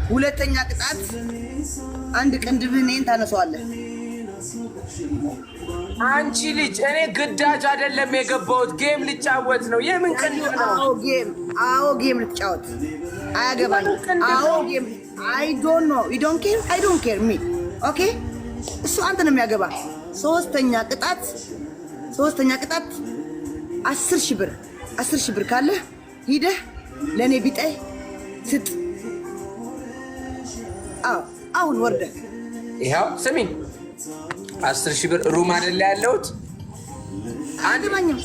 ሁለተኛ ቅጣት አንድ ቅንድብህን ታነሳዋለህ። አንቺ ልጅ እኔ ግዳጅ አይደለም የገባሁት ጌም ልጫወት ነው። የምን ቅንድብ ነው? አዎ ጌም ልጫወት አያገባኝ። አዎ ጌም I don't know. You don't care? I don't care me. Okay? እሱ አንተ ነው የሚያገባ። ሶስተኛ ቅጣት 10,000 ብር ካለ ሂደህ ለኔ ቢጠይ ስጥ። አሁን ወርደ ይሄው ስሚኝ 10,000 ብር ሩም አይደለ ያለሁት አንድ ማኝም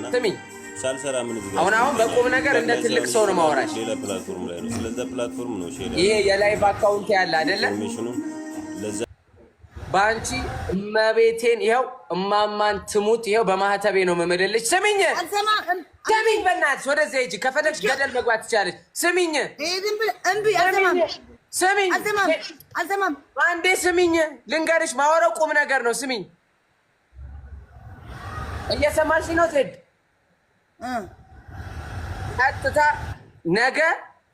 ስሚኝ አሁን በቁም ነገር እንደ ትልቅ ሰው ነው ማወራሽ። ይሄ የላይቭ አካውንት ያለ አይደለ ባንቺ እመቤቴን ይሄው እማማን ትሙት ይሄው በማህተቤ ነው መመደልሽ። ስሚኝ በእናትሽ ወደዚህ ሂጂ። ከፈለግሽ ገደል መግባት ትችላለሽ። ስሚኝ አልሰማም። አንዴ ስሚኝ ልንገርሽ፣ ማወራው ቁም ነገር ነው። ስሚኝ እየሰማሽ ነው ቴድ? ቀጥታ ነገ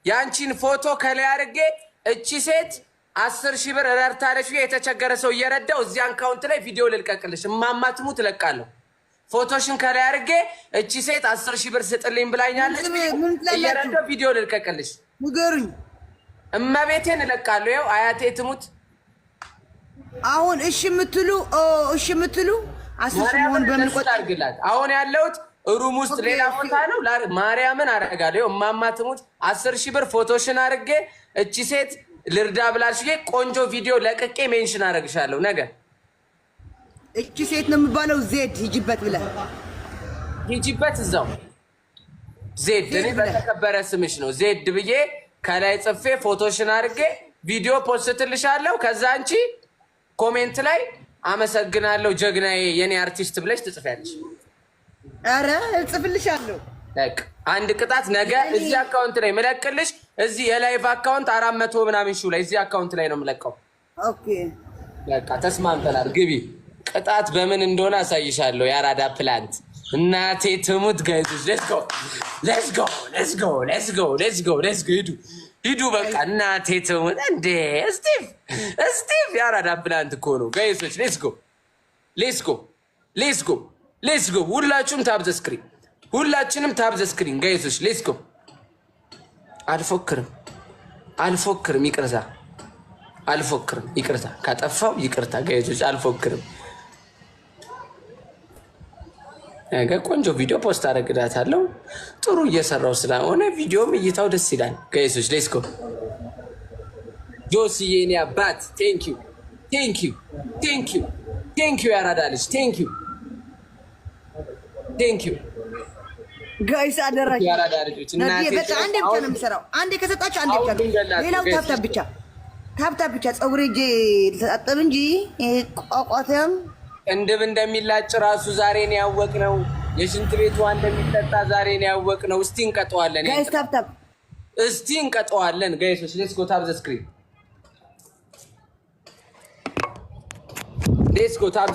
ያንቺን ፎቶ ከላይ አድርጌ እቺ ሴት 10,000 ብር ረድታለሽ የተቸገረ ሰው እየረዳው እዚህ አካውንት ላይ ቪዲዮ ልልቀቅልሽ። እማማ ትሙት እለቃለሁ። ፎቶሽን ከላይ አድርጌ እቺ ሴት 10,000 ብር ስጥልኝ ብላኛለች እየረዳው ቪዲዮ ልልቀቅልሽ። ንገሩኝ። እመቤቴን እለቃለሁ። ይኸው አያቴ ትሙት። አሁን እሺ የምትሉ 10,000 ሆን በምንቆጥ አድርግላት። አሁን ያለሁት ሩም ውስጥ ሌላ ቦታ ነው። ማርያምን አደርጋለሁ። እማማ ትሙት 10,000 ብር ፎቶሽን አድርጌ እቺ ሴት ልርዳ ብላሽ ቆንጆ ቪዲዮ ለቅቄ ሜንሽን አደርግሻለሁ። ነገ እቺ ሴት ነው የሚባለው ዜድ ሂጂበት ብለህ ሂጂበት። እዛው ዜድ እኔ በተከበረ ስምሽ ነው ዜድ ብዬ ከላይ ጽፌ ፎቶሽን አድርጌ ቪዲዮ ፖስትልሻለሁ። ከዛ አንቺ ኮሜንት ላይ አመሰግናለሁ ጀግናዬ የኔ አርቲስት ብለሽ ትጽፊያለሽ። አረ እጽፍልሻለሁ። በቃ አንድ ቅጣት ነገ እዚህ አካውንት ላይ መለቅልሽ። እዚህ የላይቭ አካውንት 400 ምናምን ሺው ላይ እዚህ አካውንት ላይ ነው የምለቀው። ኦኬ በቃ ተስማምተናል። ግቢ። ቅጣት በምን እንደሆነ አሳይሻለሁ። የአራዳ ፕላንት እናቴ ትሙት ጋይዞች ሌትስ ጎ ሂዱ በቃ እናቴ ትሙት። እንዴ ስቲቭ የአራዳ ፕላንት እኮ ነው ጋይዞች። ሌትስ ጎ ሁላችሁም ታብ ዘ ስክሪን ሁላችንም ታብ ዘ ስክሪን ጋይሶች ሌትስ ጎ። አልፎክርም ይቅርታ ካጠፋው ይቅርታ ጋይሶች አልፎክርም። ነገ ቆንጆ ቪዲዮ ፖስት አደርግላታለሁ። ጥሩ እየሰራው ስለሆነ ቪዲዮም እይታው ደስ ይላል ጋይሶች ሌትስ ጎ። ጆሲ የኔ አባት ቴንክ ዩ ያራዳ ልጅ ቴንክ ዩ ጋይስ አደራችሁ። በቃ አንዴ ብቻ ነው የሚሰራው። አንዴ ከሰጣችሁ አንዴ ብቻ ነው። ሌላው ታብታብ ብቻ ፀጉሬ እጄ ልተጣጠብ እንጂ ቋቋተም ቅንድብ እንደሚላጭ ራሱ ዛሬ ነው ያወቅነው። የሽንት ቤት ውሃ እንደሚጠጣ ዛሬ ነው ያወቅነው። እስቲ እንቀጠዋለን ጋይስ። ታብታብ እስቲ እንቀጠዋለን ጋይስ። ሌትስ ጎ ታብ ዘ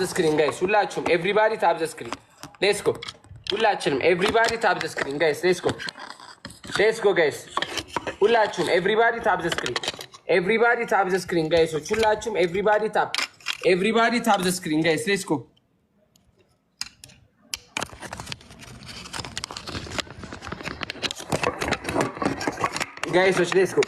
ስክሪን ጋይስ። ሁላችሁም ኤቭሪባዲ ታብ ዘ ስክሪን ሌትስ ጎ። ሁላችንም ኤቭሪባዲ ታብ ዘ ስክሪን ጋይስ ሌትስ ጎ ጋይስ። ሁላችሁም ኤቭሪባዲ ታብ ዘ ስክሪን ጋይሶች። ሁላችሁም ኤቭሪባዲ ታብ ዘ ስክሪን ጋይስ ሌትስ ጎ። ጋይሶች ሌትስ ጎ።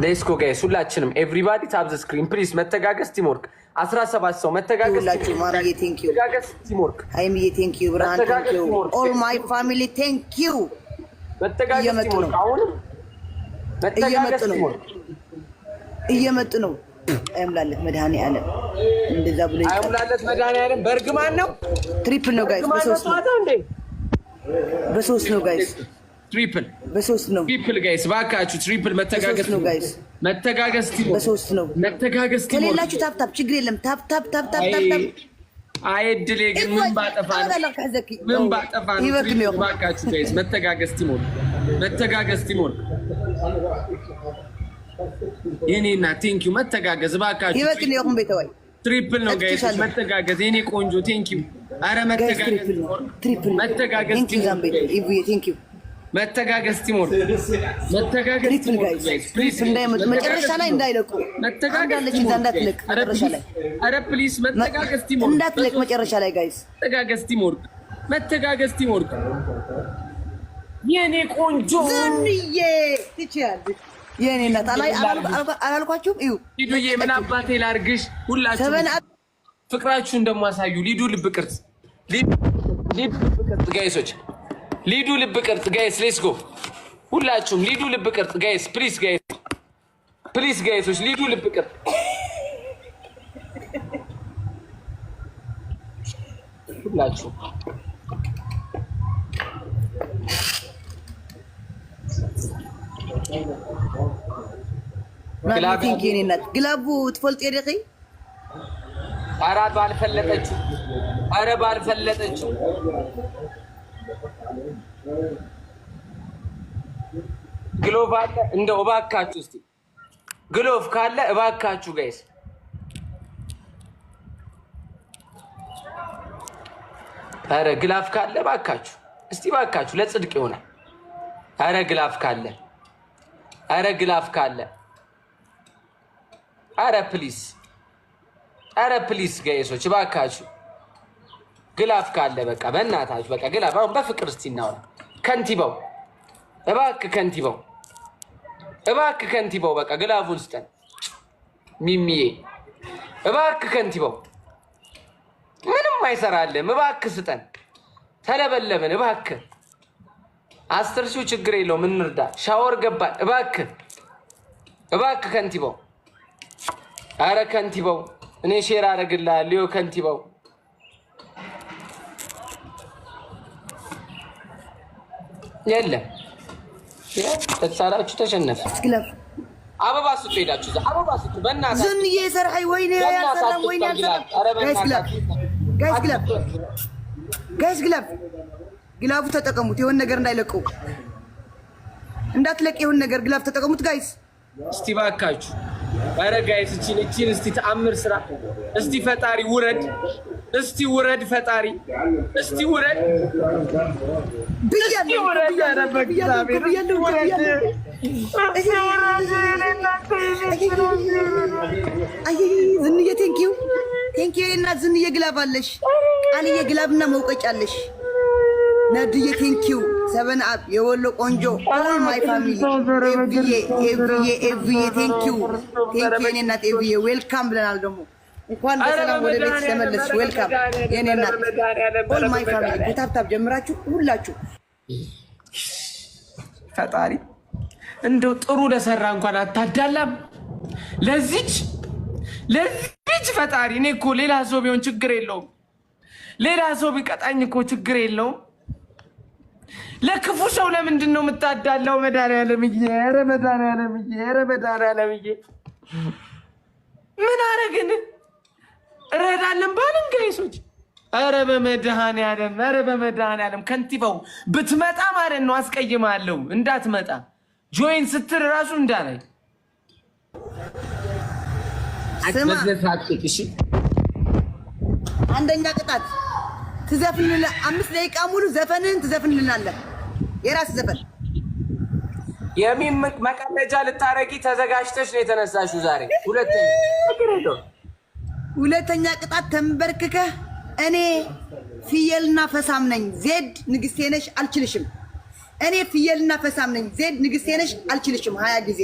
ሌትስ ጎ ጋይስ። ሁላችንም ኤቭሪባዲ ታብ ዘ ስክሪን ፕሊዝ። መተጋገዝ ቲምወርክ 17 ሰው መተጋገዝ ቲምወርክ። አይምዬ ቴንክ ዩ ብራን ቴንክ ዩ ኦል ማይ ፋሚሊ ቴንክ ዩ። መተጋገዝ ቲምወርክ። አሁንም መተጋገዝ ቲምወርክ። እየመጡ ነው። አይምላለት መድኃኒዓለም እንደዛ ብሎ አይምላለት መድኃኒዓለም በርግማን ነው። ትሪፕል ነው ጋይስ። በሶስት ነው ጋይስ። በሶስት ነው ጋይስ። ባካችሁ ትሪፕል መተጋገዝ ነው ጋይስ። መተጋገዝ ቲምወርክ በሶስት ነው። መተጋገዝ ቲምወርክ። ከሌላችሁ ታፕታፕ ችግር የለም። ታፕታፕ አይድሌ ግን ምን ባጠፋ ነው? ባካችሁ ጋይስ መተጋገዝ ቲምወርክ። መተጋገዝ ቲሞር የኔና ቴንክ ዩ መተጋገዝ ባካችሁ ይበቅል ይሁን ቤተወይ ትሪፕል ነው ጋይስ መተጋገዝ የኔ ቆንጆ ቴንክ ዩ አረ መተጋገዝ ትሪፕል መተጋገዝ ቴንክ ዩ ዛምቤ ኢቭዬ ቴንክ ዩ መተጋገዝ ቲሞር መተጋገዝ ትሪፕል ጋይስ ፕሊዝ እንዳይመጡ መጨረሻ ላይ እንዳይለቁ መተጋገዝ እንዳትለቅ መጨረሻ ላይ አረ ፕሊዝ መተጋገዝ ቲሞር እንዳትለቅ መጨረሻ ላይ ጋይስ መተጋገዝ ቲሞር የኔ ቆንጆ ዝንዬ ትችያለሽ የኔ እናት አላልኳችሁም? እዩ ሊዱዬ ምን አባቴ ላርግሽ? ሁላችሁ ፍቅራችሁ እንደማሳዩ ሊዱ ልብ ቅርጽ ጋይሶች ሊዱ ልብ ቅርጽ ጋይስ ሌትስ ጎ ሁላችሁም ሊዱ ልብ ቅርጽ ጋይስ ፕሊዝ ጋይሶች ሊዱ ልብ ቅርጽ ሁላችሁ ግላቡ ትፈልጥ የደኺ ኧረ ባልፈለጠችው ግሎቭ አለ እንደው እባካችሁ እስቲ ግሎቭ ካለ እባካችሁ ጋይስ ኧረ ግላፍ ካለ እባካችሁ እስቲ እባካችሁ ለጽድቅ ይሆናል ኧረ ግላፍ ካለ ኧረ ፕሊስ ጋይሶች እባካችሁ ግላፍ ካለ በቃ በእናታችሁ በቃ ግላፍ አሁን በፍቅር እስቲ እናወራ ከንቲባው እባክህ ከንቲባው በቃ ግላፉን ስጠን ሚሚዬ እባክህ ከንቲባው ምንም አይሰራልም እባክህ ስጠን ተለበለብን እባክህ 10 ሺው ችግር የለውም እንርዳ ሻወር ገባን እባክህ ከንቲባው ኧረ ከንቲባው እኔ ሼር አደርግልሃለሁ ከንቲባው የለም ተሳላችሁ ተሸነፈ አበባ ስጡ ሄዳችሁ አበባ ስጡ በእናትህ ዝንዬ ሰርሐይ ወይኔ ያሰላም ወይኔ ያሰላም ጋይስ ግላቡ ተጠቀሙት የሆነ ነገር እንዳይለቁ እንዳትለቅ የሆነ ነገር ግላብ ተጠቀሙት ጋይስ እስቲ ባካችሁ ኧረ ጋይስ እቺን እስቲ ተአምር ስራ እስቲ ፈጣሪ ውረድ እስቲ ውረድ ፈጣሪ እስቲ ውረድ ዝንዬ ቴንኪው እና ዝንዬ ግላብ አለሽ ቃልዬ ግላብና መውቀጫ አለሽ ነድዬ ቴንኪው ሰበን አብ የወሎ ቆንጆ ኦል ማይ ፋሚሊ ኤቭዬ ቴንኪው የኔ እናት ኤቭዬ ዌልካም ብለናል ደግሞ እንኳን በሰላም ወደ ቤት ተመለስሽ ዌልካም የኔ እናት ኦል ማይ ፋሚሊ ከታብታብ ጀምራችሁ ሁላችሁ ፈጣሪ እንደው ጥሩ ለሰራ እንኳን አታዳላም ለዚች ፈጣሪ እኔ እኮ ሌላ ሰው ቢሆን ችግር የለውም ሌላ ሰው ቢቀጣኝ እኮ ችግር የለውም ለክፉ ሰው ለምንድን ነው የምታዳላው መድኃኒዓለምዬ ኧረ መድኃኒዓለምዬ ምን አረግን እረዳለን ባልን ጋይሶች ኧረ በመድኃኒዓለም ከንቲባው ብትመጣ ማለት ነው አስቀይማለሁ እንዳትመጣ ጆይን ስትል ራሱ እንዳላይ አንደኛ ቅጣት ትዘፍንልና 5 ደቂቃ ሙሉ ዘፈንን ትዘፍንልናለህ የራስ ዘፈን የሚምቅ መቀለጃ ልታረጊ ተዘጋጅተሽ ነው የተነሳሽው ዛሬ ሁለተኛ ቅጣት ተንበርክከህ እኔ ፍየልና ፈሳም ነኝ ዜድ ንግስቴ ነሽ አልችልሽም እኔ ፍየልና ፈሳም ነኝ ዜድ ንግስቴ ነሽ አልችልሽም 20 ጊዜ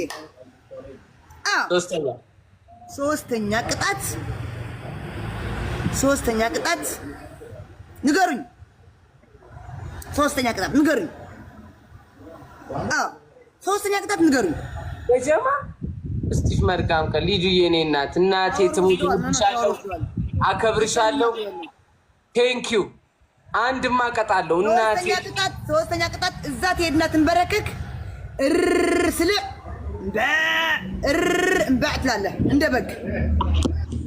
ሶስተኛ ቅጣት ንገሩኝ ሶስተኛ ቅጣት ንገሩኝ በጀማ እስቲፍ መልካም ቀን ልጅዬ የኔ እናቴ ትሙት አከብርሻለሁ ቴንኪው አንድማ ቀጣለሁ እናቴ ሶስተኛ ቅጣት እዛ ትሄድና ትንበረከክ ስለ እምባዕ ትላለህ እንደ በግ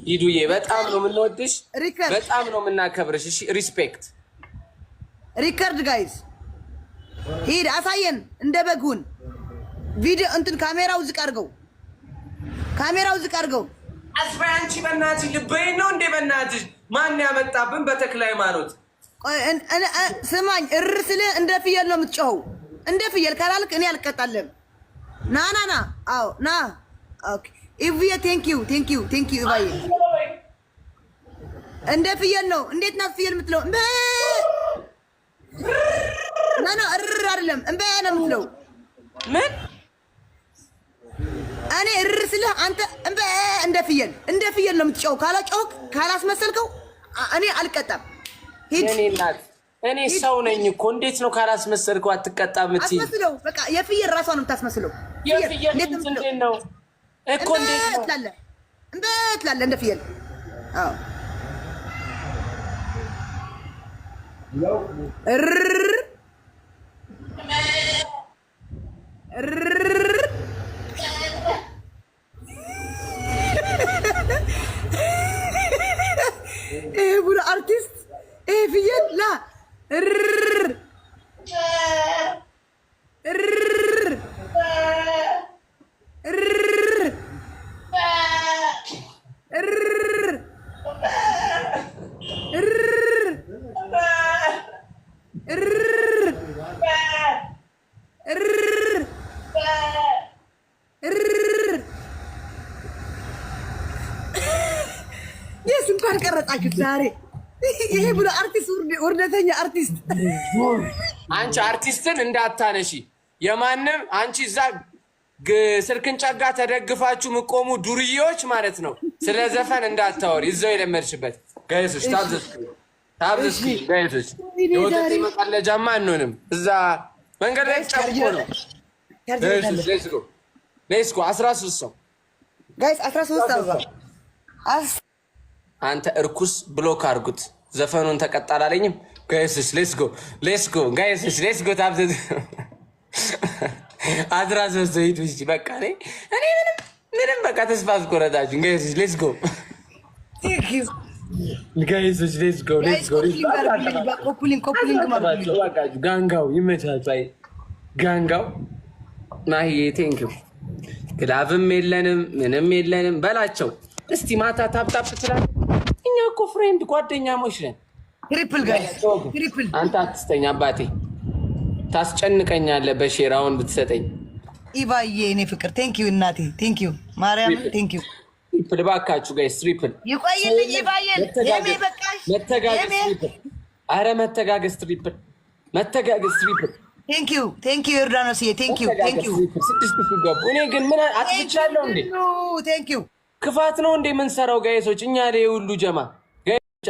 ሊዱዬ በጣም ነው የምንወድሽ በጣም ነው የምናከብርሽ እሺ ሪስፔክት ሪከርድ ጋይዝ ሂድ አሳየን እንደ በጉን ቪዲዮ እንትን ካሜራው ዝቅ አድርገው አስፋ አንቺ በእናትሽ ልበይን ነው እንዴ በእናትሽ ማን ያመጣብን በተክለ ሃይማኖት ስማኝ እርስል እንደ ፍየል ነው የምትጮኸው እንደ ፍየል ካላልክ እኔ አልቀጣለም ና አዎ ና ኦኬ ኢቪያ ቴንክ ዩ ኢቫይ እንደ ፍየል ነው እንዴት ናት ፍየል የምትለው ና እርር አይደለም እንበ ነው የምትለው ምን እኔ እርር ስልህ አንተ እንደ ፍየል ነው የምትጮኸው ካላጮኸው ካላስመሰልከው እኔ አልቀጣም የኔ እናት እኔ ሰው ነኝ እኮ እንዴት ነው ካላስመሰልከው አትቀጣም እትይ አስመስለው በቃ የፍየል ራሷ ነው የምታስመስለው የፍየል እንዴት ነው እኮ እንዴት ነው ትላለህ እንደ ፍየል አዎ ቡራ አርቲስት ፍየል ላ የስንቷን ቀረጻችሁት ዛሬ? ይሄ ብሎ አርቲስት ውርደተኛ አርቲስት። አንቺ አርቲስትን እንዳታነሺ የማንም አንቺ እዛ ስልክን ጨጋ ተደግፋችሁ ምቆሙ ዱርዬዎች ማለት ነው። ስለ ዘፈን እንዳታወሪ እዛው የለመድሽበት ጋይሶች ታብዝስ ጋይሶች የወተት መቀለጃማ አንሆንም። እዛ መንገድ ላይ ጨቆ ነው። ሌስኮ 13 ሰው ጋይስ 13 ሰው አንተ እርኩስ ብሎክ አድርጉት። ዘፈኑን ተቀጣል አለኝም። ጋይስስ ሌትስ ጎ ጋይስስ ሌትስ ጎ ታብዘ 13 ሂዱ እሺ። በቃ እኔ ምንም በቃ ተስፋ አስቆረጣችሁ። ጋይስስ ሌትስ ጎ ጋይስስ ሌትስ ጎ ኮፕሊንግ ማለት ነው። በቃ ጋንጋው ይመቻችሁ። አይ ጋንጋው ማሂ ቴንክ ዩ። ግላብም የለንም ምንም የለንም በላቸው። እስቲ ማታ ታፕታፕ ትላለህ። እኛ እኮ ፍሬንድ ጓደኛሞች ነን። ትሪፕል ጋይስ ትሪፕል። አንተ አትስተኛ አባቴ ታስጨንቀኛለህ። በሼራውን ብትሰጠኝ ኢቫዬ እኔ ፍቅር ቴንክ ዩ እናቴ ቴንክ ዩ ማርያም ቴንክ ዩ። ትሪፕል ባካችሁ ጋይስ ትሪፕል ይቆይልኝ ኢቫዬ የሜ በቃሽ መተጋገዝ ትሪፕል። አረ መተጋገዝ ትሪፕል ቴንክ ዩ ዮርዳኖስዬ ቴንክ ዩ 6 ገቡ። እኔ ግን ምን አጥፍቻለሁ እንዴ? ቴንክ ዩ ክፋት ነው እንዴ የምንሰራው ጋይሶች? እኛ ላይ ሁሉ ጀማ ጋይሶች።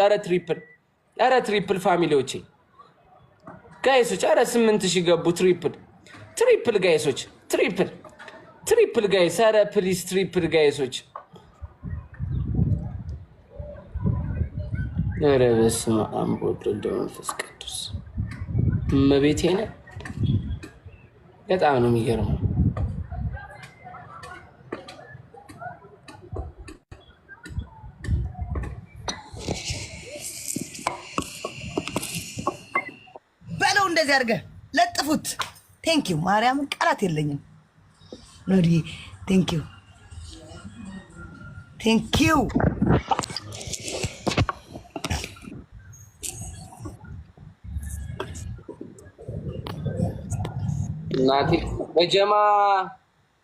አረ ትሪፕል ፋሚሊዎቼ ጋይሶች። አረ 8000 ገቡ። ትሪፕል ጋይሶች ትሪፕል ጋይስ። አረ ፕሊስ ትሪፕል ጋይሶች። አረ በስመ አብ ወወልድ ወመንፈስ ቅዱስ እመቤቴ ነው። በጣም ነው የሚገርመው። እንደዚህ አድርገህ ለጥፉት። ቴንክ ዩ ማርያምን ቃላት የለኝም። ኖዲ ቴንክ ዩ እናቴ በጀማ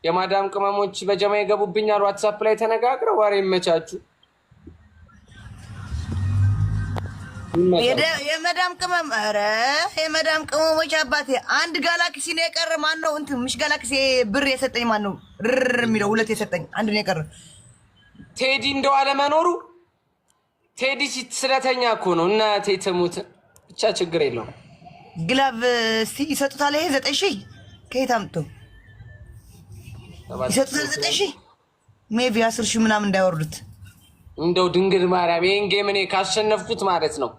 የማዳም ቅመሞች በጀማ የገቡብኛል። ዋትሳፕ ላይ ተነጋግረው ዋሬ ይመቻችሁ። የመዳም ቅመም ኧረ የመዳም ቅመሞች አባቴ አንድ ጋላክሲ ነው የቀረ። ማን ነው እንትን ምሽ ጋላክሲ ብር የሰጠኝ ማን ነው? ርር የሚለው 2 የሰጠኝ አንድ ነው የቀረ። ቴዲ እንደው አለመኖሩ ቴዲ ስለተኛ እኮ ነው። እና ቴተሙት ብቻ ችግር የለውም። ግላቭ እስቲ ይሰጡታል። ይሄ 9000 ከየት አምጥቶ ይሰጡታል? 9000 ሜቢ 10000 ምናምን እንዳይወርዱት እንደው ድንግል ማርያም ይሄን ጌም እኔ ካሸነፍኩት ማለት ነው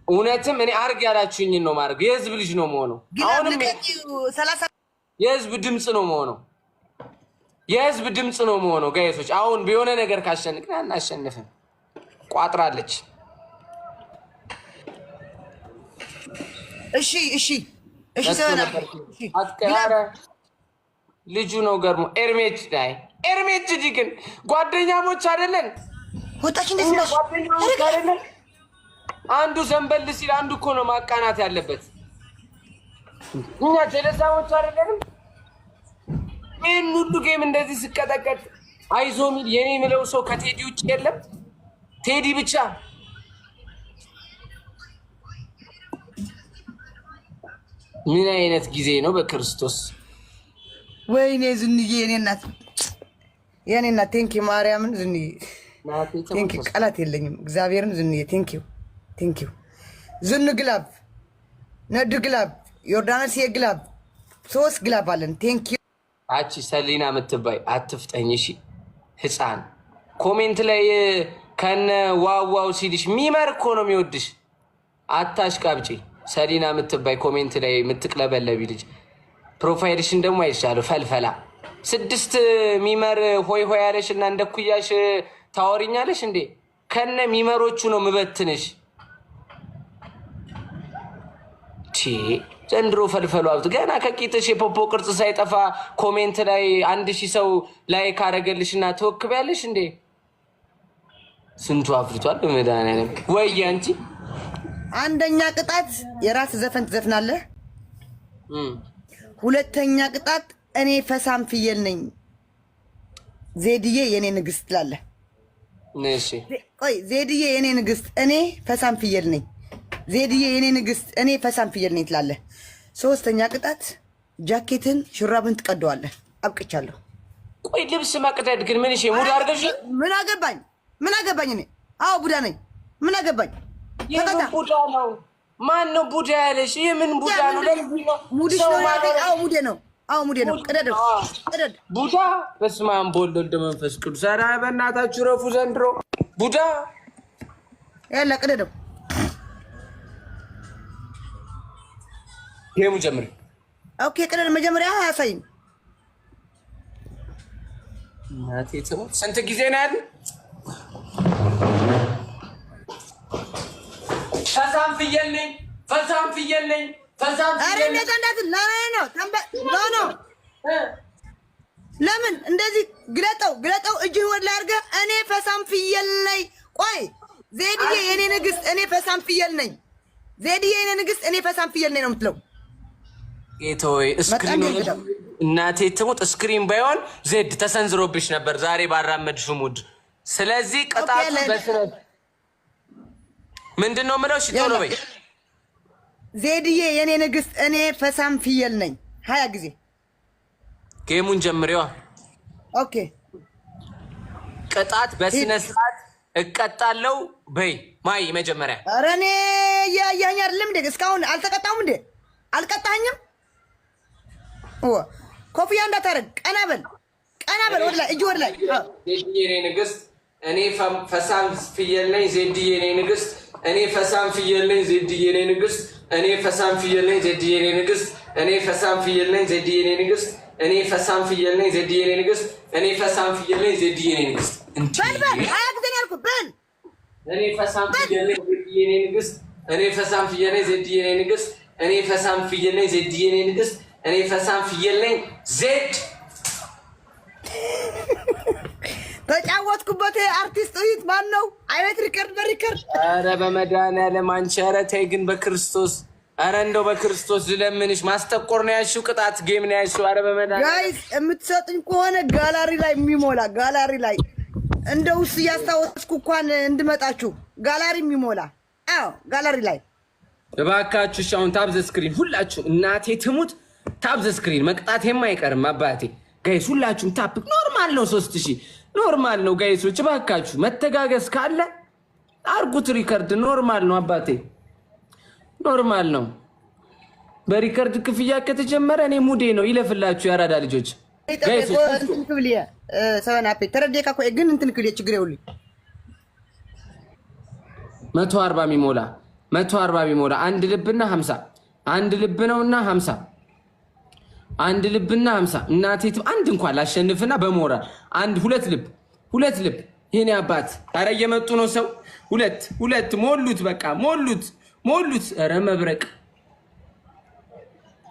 እውነትም እኔ አርግ ያላችሁኝን ነው ማድረግ። የህዝብ ልጅ ነው መሆነው። አሁንም የህዝብ ድምፅ ነው መሆነው ጋይሶች። አሁን ቢሆነ ነገር ካሸንፍን አናሸንፍም። ቋጥራለች። እሺ አትቀያረ ልጁ ነው ገርሞ ኤርሜት ላይ ኤርሜት ግን ጓደኛሞች አይደለን? ወጣች እንደዚህ ነው ጓደኛሞች አይደለን? አንዱ ዘንበል ሲል አንዱ እኮ ነው ማቃናት ያለበት። እኛ ጀለሳሞች አይደለንም? ይህን ሁሉ ጌም እንደዚህ ስቀጠቀጥ አይዞ ሚል የኔ የምለው ሰው ከቴዲ ውጭ የለም። ቴዲ ብቻ ምን አይነት ጊዜ ነው በክርስቶስ። ወይኔ ዝንዬ የኔ እናት ቴንኪ ማርያምን ዝንዬ ቴንኪ ቃላት የለኝም እግዚአብሔርን ዝንዬ ቴንኪ ዝኑ ግላብ ነዱ ግላብ ዮርዳኖስ የግላብ 3 ግላብ አለን ቴንኪ። አቺ ሰሊና የምትባይ አትፍጠኝ እሺ። ህፃን ኮሜንት ላይ ከነ ዋዋው ሲልሽ ሚመር እኮ ነው የሚወድሽ። አታሽቃብጪ። ሰሊና የምትባይ ኮሜንት ላይ የምትቅለበለቢ ልጅ ፕሮፋይልሽን ደግሞ አይቻለሁ። ፈልፈላ 6 ሚመር ሆይ ሆይ ያለሽ እና እንደኩያሽ ታወሪኛለሽ እንዴ? ከነ ሚመሮቹ ነው ምበትንሽ። ዘንድሮ ፈልፈሉ አብት ገና ከቂጥሽ የፖፖ ቅርጽ ሳይጠፋ ኮሜንት ላይ 1000 ሰው ላይ ካረገልሽና ተወክበያለሽ እንዴ? ስንቱ አፍርቷል በመድኃኒዓለም። ወይ አንቺ አንደኛ ቅጣት የራስ ዘፈን ትዘፍናለህ። ሁለተኛ ቅጣት እኔ ፈሳም ፍየል ነኝ ዜድዬ የኔ ንግስት ትላለህ። እሺ ቆይ ዜድዬ የኔ ንግስት እኔ ፈሳም ፍየል ነኝ ዜድዬ የኔ ንግስት እኔ ፈሳም ፍየል ነኝ ትላለህ። ሶስተኛ ቅጣት ጃኬትን ሹራብን ትቀደዋለህ። አብቅቻለሁ። ቆይ ልብስ መቅደድ ግን ምን እሺ ሙድ አድርገሽ ምን አገባኝ እኔ አዎ ቡዳ ነኝ ምን አገባኝ። የምን ቡዳ ነው? ማን ነው ቡዳ ያለሽ? የምን ቡዳ ነው? ሙድሽ ነው ማለት አዎ ሙዴ ነው። ቅደድ ቡዳ። በስመ አብ ወወልድ ወመንፈስ ቅዱስ። ኧረ በእናታችሁ ረፉ ዘንድሮ ቡዳ ያለ ቅደደው። ጌሙ ጀምር። ኦኬ ቅደድ። መጀመሪያ አያሳይም። እናቴ ትሞት። ስንት ጊዜ ነው ያለ? ፈሳም ፍየል ነኝ። አረ እንደዛ እንዳትል ነው። ለምን እንደዚህ ግለጠው እጅህ ወደ ላይ አድርገህ እኔ ፈሳም ፍየል ነኝ። ቆይ ዜድዬ የኔ ንግስት እኔ ፈሳም ፍየል ነኝ ዜድዬ የኔ ንግስት እኔ ፈሳም ፍየል ነኝ ነው የምትለው። ጌቶይ ስክሪን እናቴ ትሙት። ስክሪን ባይሆን ዜድ ተሰንዝሮብሽ ነበር ዛሬ ባራመድሽው ሙድ። ስለዚህ ቅጣቱ በስነት ምንድነው የምለው? እሺ ቶሎ በይ። ዜድዬ የኔ ንግስት እኔ ፈሳም ፍየል ነኝ 20 ጊዜ። ጌሙን ጀምሪዋ። ኦኬ ቅጣት በስነ ስርዓት እቀጣለሁ በይ። ማይ መጀመሪያ ኧረ እኔ ያያኛ አይደለም እንዴ? እስካሁን አልተቀጣሁም እንዴ? አልቀጣኝም። ኮፍያ እንዳታረግ። ቀና በል ወደ ላይ እጅ ወደ ላይ። ዜድዬ የኔ ንግስት እኔ ፈሳም ፍየል ነኝ ዜድዬ የኔ ንግስት እኔ ፈሳም ፍየል ነኝ ዜድዬ የኔ ንግስት እኔ ፈሳም ፍየል ነኝ ዜድዬ የኔ ንግስት እኔ ፈሳም ፍየል ነኝ ዜድዬ የኔ ንግስት እኔ ፈሳም ፍየል ነኝ ዜድዬ የኔ ንግስት እኔ ፈሳም ፍየል ነኝ ዜድዬ የኔ ንግስት። በል አያግዘኝ አልኩህ። በል እኔ ፈሳም ፍየል ነኝ ዜድዬ የኔ ንግስት እኔ ፈሳም ፍየል ነኝ ዜድዬ የኔ ንግስት እኔ ፈሳም ፍየል ነኝ ዜድዬ የኔ ንግስት እኔ ፈሳም ፍየል ነኝ ዜድ። ተጫወትኩበት። አርቲስት እዩት። ማን ነው አይነት ሪከርድ በሪከርድ። ኧረ በመድኃኒዓለም አንቺ ኧረ ተይ ግን በክርስቶስ ኧረ እንደው በክርስቶስ ልለምንሽ። ማስጠቆር ነው ያልሽው፣ ቅጣት ጌም ነው ያልሽው። ኧረ በመድኃኒዓለም ጋይስ የምትሰጡኝ ከሆነ ጋላሪ ላይ የሚሞላ ጋላሪ ላይ እንደው እሱ እያስታወስኩ እንኳን እንድመጣችሁ ጋላሪ የሚሞላ አዎ ጋላሪ ላይ እባካችሁ። እሺ አሁን ታብዘ ስክሪን ሁላችሁ እናቴ ትሙት ታብዘ ስክሪን መቅጣቴም አይቀርም አባቴ። ጋይስ ሁላችሁም ታፕ ኖርማል ነው 3000 ኖርማል ነው ጋይሶች። እባካችሁ መተጋገዝ ካለ አርጉት። ሪከርድ ኖርማል ነው አባቴ ኖርማል ነው። በሪከርድ ክፍያ ከተጀመረ እኔ ሙዴ ነው። ይለፍላችሁ ያራዳ ልጆች ጋይሶች። እንትን ክብልየ ሰበናፔ ተረዴካ እኮ ግን እንትን ክብልየ ችግር ይውል 140 ሚሞላ 140 ሚሞላ አንድ ልብና 50 አንድ ልብ ነውና 50 አንድ ልብና 50 እናቴ አንድ እንኳን ላሸንፍና በሞራል አንድ ሁለት ልብ የኔ አባት። ኧረ እየመጡ ነው ሰው ሁለት ሞሉት፣ በቃ ሞሉት። ኧረ መብረቅ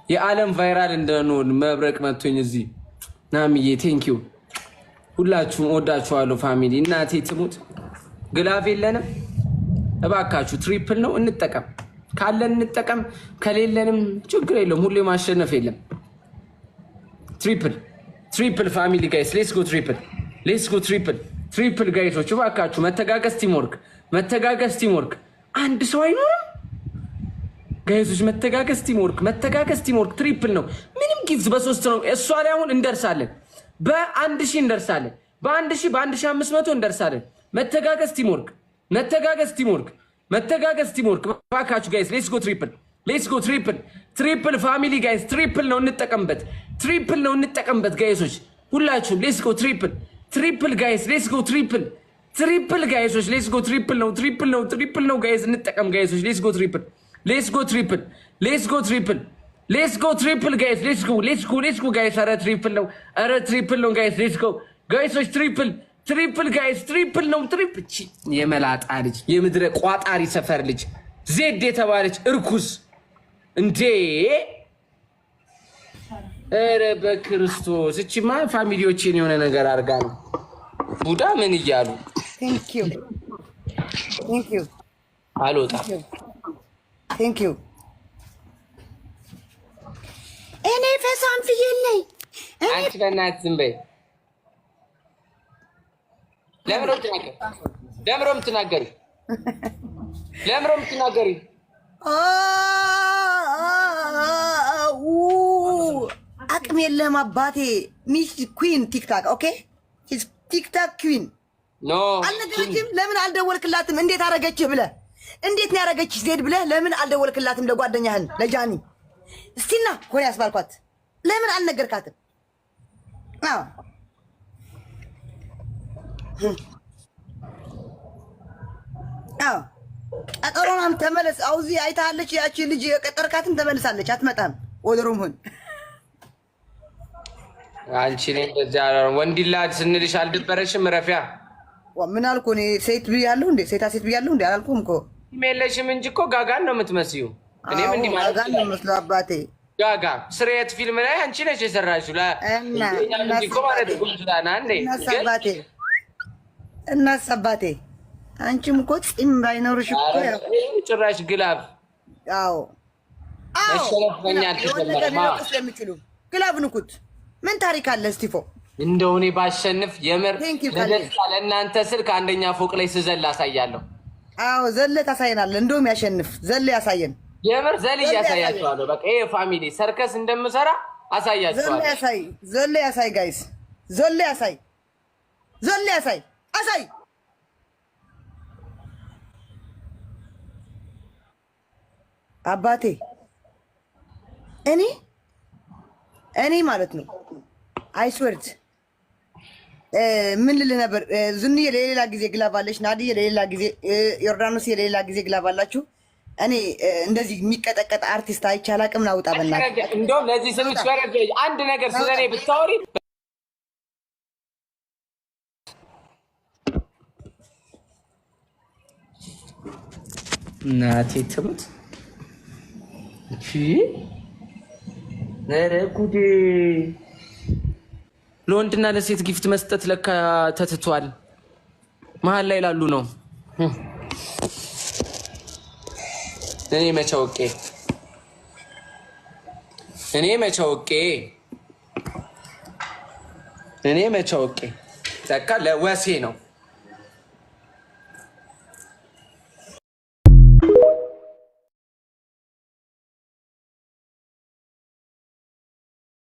የዓለም ቫይራል እንደሆነ መብረቅ መጥቶኝ እዚህ ናምዬ ቴንኪዩ። ሁላችሁም ወዳችኋለሁ ፋሚሊ። እናቴ ትሙት ግላፍ የለንም እባካችሁ። ትሪፕል ነው እንጠቀም፣ ካለን እንጠቀም፣ ከሌለንም ችግር የለም። ሁሌ ማሸነፍ የለም። ትሪፕል ፋሚሊ ጋይስ ሌትስ ጎ ትሪፕል ጋይሶች እባካችሁ። መተጋገዝ ቲምወርክ። አንድ ሰው አይኖርም ጋይሶች። መተጋገዝ ቲምወርክ። ትሪፕል ነው። ምንም ጊፍት በ3 ነው። እሷ ላይ አሁን እንደርሳለን። በ1000 እንደርሳለን። በ1500 እንደርሳለን። መተጋገዝ ቲምወርክ እባካችሁ ጋይስ ሌትስ ጎ ትሪፕል ፋሚሊ ጋይስ። ትሪፕል ነው እንጠቀምበት ጋይሶች ሁላችሁም። ሌትስ ጎ ትሪፕል ጋይስ ሌትስ ጎ ትሪፕል ጋይሶች ሌትስ ጎ ትሪፕል ነው ጋይስ። እንጠቀም ጋይሶች ሌትስ ጎ ትሪፕል ጋይስ ሌትስ ጎ ጋይስ። ኧረ ትሪፕል ነው ጋይስ ሌትስ ጎ ጋይሶች። ትሪፕል ጋይስ ትሪፕል ነው። የመላጣ ልጅ የምድረ ቋጣሪ ሰፈር ልጅ ዜድ የተባለች እርኩስ እንዴ! ኧረ በክርስቶስ እቺማ ፋሚሊዎችን የሆነ ነገር አድርጋ ነው። ቡዳ ምን እያሉ አልወጣም። እኔ ፈሳም ፍየል ነኝ። አንቺ በእናትህ ዝም በይ። ለምን የምትናገሪ? አቅም የለም አባቴ። ሚስ ኩዊን ቲክታክ ኦኬ፣ ቲክታክ ኩዊን አልነገረችም። ለምን አልደወልክላትም? እንዴት አረገችህ ብለህ እንዴት ነው ያረገችህ ዜድ ብለህ ለምን አልደወልክላትም? ለጓደኛህን ለጃኒ እስቲና ኮን ያስባልኳት ለምን አልነገርካትም? ቀጠሮናም ተመለስ። አውዚ አይታለች። ያቺ ልጅ የቀጠርካትን ተመልሳለች። አትመጣም ወደ ሮምሁን። አንቺ ነኝ በዚያ ወንዲላ ስንልሽ አልደበረሽም? ረፊያ ምን አልኩ እኔ? ሴት ብያለሁ እንዴ? ሴት ብያለሁ እንዴ? አላልኩም እኮ። የለሽም እንጂ እኮ ጋጋን ነው የምትመስዩ። እኔም እንዲህ ማለት ጋጋን ነው የምመስለው አባቴ። ጋጋ ስሬት ፊልም ላይ አንቺ ነሽ የሰራሽው። እናስ አባቴ አንቺም እኮ ፂም ባይኖርሽ እኮ ጭራሽ ግላብ። አዎ ስለሚችሉ ግላብ ንኩት። ምን ታሪክ አለ እስቲፎ? እንደው እኔ ባሸንፍ የምር ለደስታ ለእናንተ ስል ከአንደኛ ፎቅ ላይ ስዘል አሳያለሁ። አዎ ዘለ ታሳየናለህ። እንደውም ያሸንፍ ዘለ ያሳየን። የምር ዘል እያሳያችኋለሁ። በቃ ይሄ ፋሚሊ ሰርከስ እንደምሰራ አሳያችኋለሁ። ዘለ ያሳይ ጋይስ፣ ዘለ ያሳይ አሳይ። አባቴ እኔ ማለት ነው አይስወርድ ምን ልልህ ነበር? ዝንዬ ለሌላ ጊዜ ግላባለች፣ ናዲዬ ለሌላ ጊዜ፣ ዮርዳኖስ ለሌላ ጊዜ ግላባላችሁ። እኔ እንደዚህ የሚቀጠቀጥ አርቲስት አይቼ አላውቅም። ናውጣ በእናትህ። እንደውም ለዚህ ስምች አንድ ነገር ስለኔ ብታወሪ እናቴ ትሙት። ኧረ ጉዴ! ለወንድና ለሴት ጊፍት መስጠት ለካ ተትቷል። መሀል ላይ ላሉ ነው። እኔ መቼ አውቄ ለካ ለወሴ ነው።